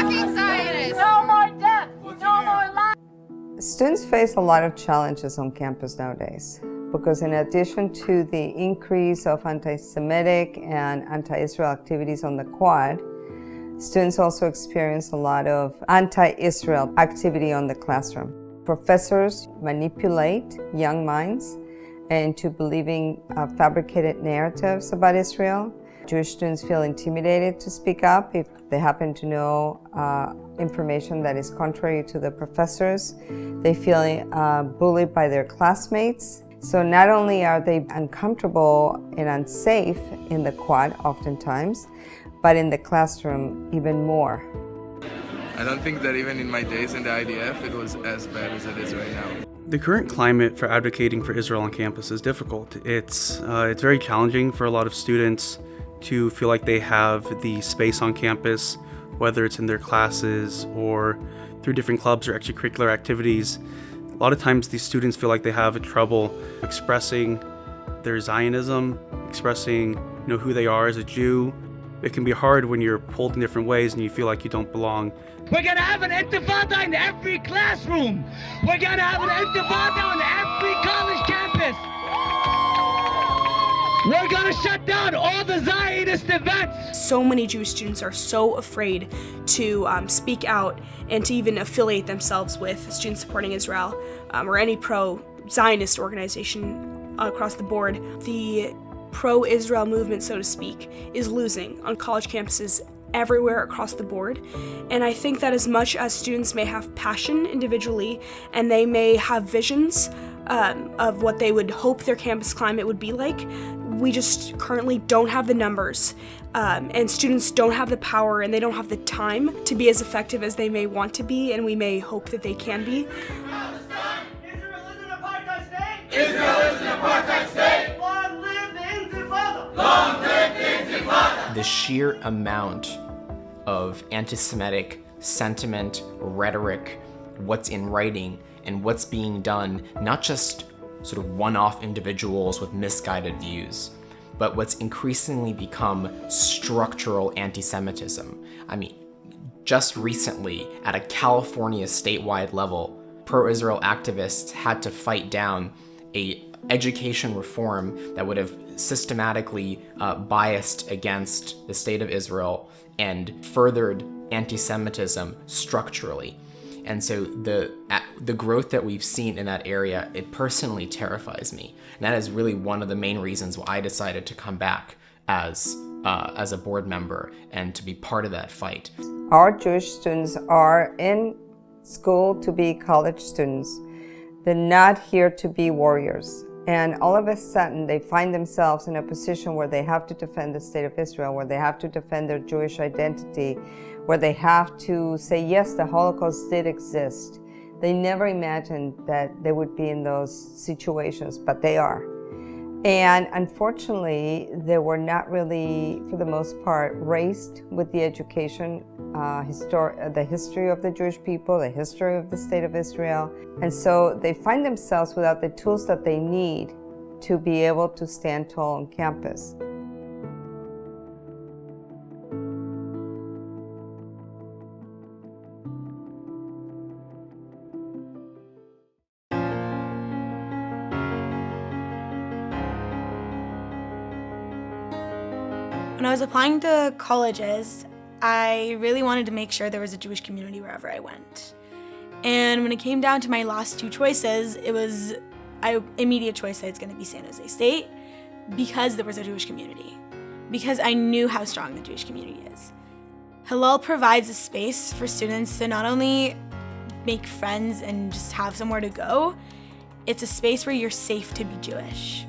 fucking Zionists! No more death! No more life! Students face a lot of challenges on campus nowadays because in addition to the increase of anti-Semitic and anti-Israel activities on the Quad, students also experience a lot of anti-Israel activity on the classroom. Professors manipulate young minds into believing fabricated narratives about Israel. Jewish students feel intimidated to speak up if they happen to know information that is contrary to the professors. They feel bullied by their classmates. So not only are they uncomfortable and unsafe in the Quad oftentimes, but in the classroom even more. I don't think that even in my days in the IDF it was as bad as it is right now. The current climate for advocating for Israel on campus is difficult. It's very challenging for a lot of students to feel like they have the space on campus, whether it's in their classes or through different clubs or extracurricular activities. A lot of times these students feel like they have trouble expressing their Zionism, expressing who they are as a Jew. It can be hard when you're pulled in different ways and you feel like you don't belong. We're gonna have an intifada in every classroom. We're gonna have an intifada on every college campus. We're gonna shut down all the Zionist events. So many Jewish students are so afraid to speak out and to even affiliate themselves with Students Supporting Israel or any pro-Zionist organization across the board. The pro-Israel movement, so to speak, is losing on college campuses everywhere across the board. And I think that as much as students may have passion individually and they may have visions of what they would hope their campus climate would be like, we just currently don't have the numbers, and students don't have the power and they don't have the time to be as effective as they may want to be, and we may hope that they can be. Israel is an apartheid state! Israel is an apartheid state! Long live the Intifada! Long live the Intifada! The sheer amount of anti-Semitic sentiment, rhetoric, what's in writing, and what's being done, not just sort of one-off individuals with misguided views, but what's increasingly become structural anti-Semitism. I mean, just recently, at a California statewide level, pro-Israel activists had to fight down a education reform that would have systematically biased against the state of Israel and furthered anti-Semitism structurally. And so the growth that we've seen in that area, it personally terrifies me. And that is really one of the main reasons why I decided to come back as a board member and to be part of that fight. Our Jewish students are in school to be college students. They're not here to be warriors. And all of a sudden, they find themselves in a position where they have to defend the state of Israel, where they have to defend their Jewish identity, where they have to say, yes, the Holocaust did exist. They never imagined that they would be in those situations, but they are. And unfortunately, they were not really, for the most part, raised with the education, the history of the Jewish people, the history of the state of Israel. And so they find themselves without the tools that they need to be able to stand tall on campus. When I was applying to colleges, I really wanted to make sure there was a Jewish community wherever I went. And when it came down to my last two choices, it was an immediate choice that it's going to be San Jose State because there was a Jewish community, because I knew how strong the Jewish community is. Hillel provides a space for students to not only make friends and just have somewhere to go, it's a space where you're safe to be Jewish,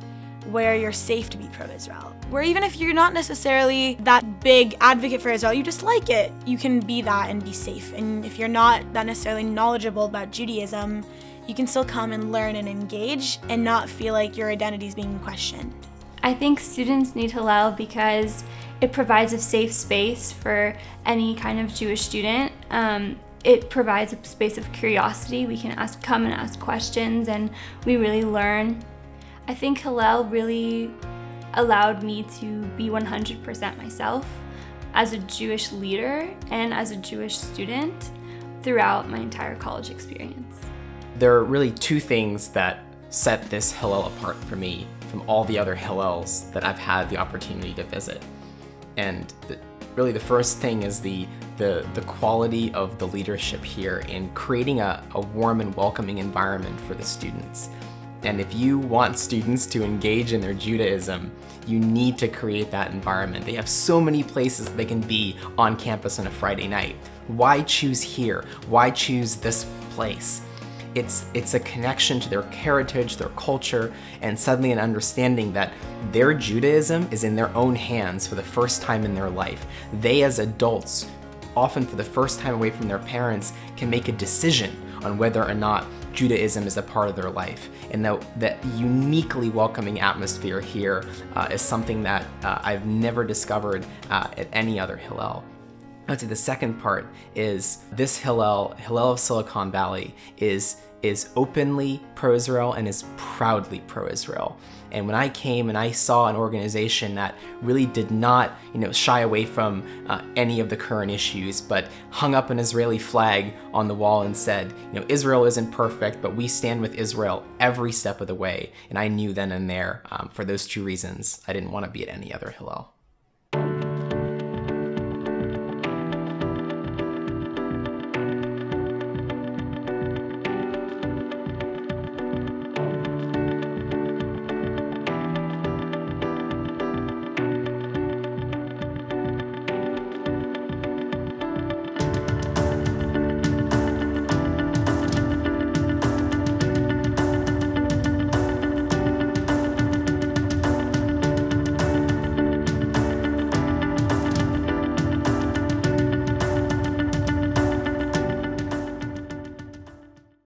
where you're safe to be pro-Israel, where even if you're not necessarily that big advocate for Israel, you just like it, you can be that and be safe. And if you're not that necessarily knowledgeable about Judaism, you can still come and learn and engage and not feel like your identity is being questioned. I think students need Hillel because it provides a safe space for any kind of Jewish student. It provides a space of curiosity. We can come and ask questions, and we really learn. I think Hillel really allowed me to be 100% myself, as a Jewish leader and as a Jewish student throughout my entire college experience. There are really two things that set this Hillel apart for me from all the other Hillels that I've had the opportunity to visit. And really the first thing is the quality of the leadership here in creating a warm and welcoming environment for the students. And if you want students to engage in their Judaism, you need to create that environment. They have so many places they can be on campus on a Friday night. Why choose here? Why choose this place? It's a connection to their heritage, their culture, and suddenly an understanding that their Judaism is in their own hands for the first time in their life. They as adults, often for the first time away from their parents, can make a decision on whether or not Judaism is a part of their life. And that uniquely welcoming atmosphere here is something that I've never discovered at any other Hillel. I'd say the second part is this Hillel of Silicon Valley, is openly pro-Israel and is proudly pro-Israel. And when I came and I saw an organization that really did not, shy away from any of the current issues, but hung up an Israeli flag on the wall and said, Israel isn't perfect, but we stand with Israel every step of the way. And I knew then and there, for those two reasons, I didn't want to be at any other Hillel.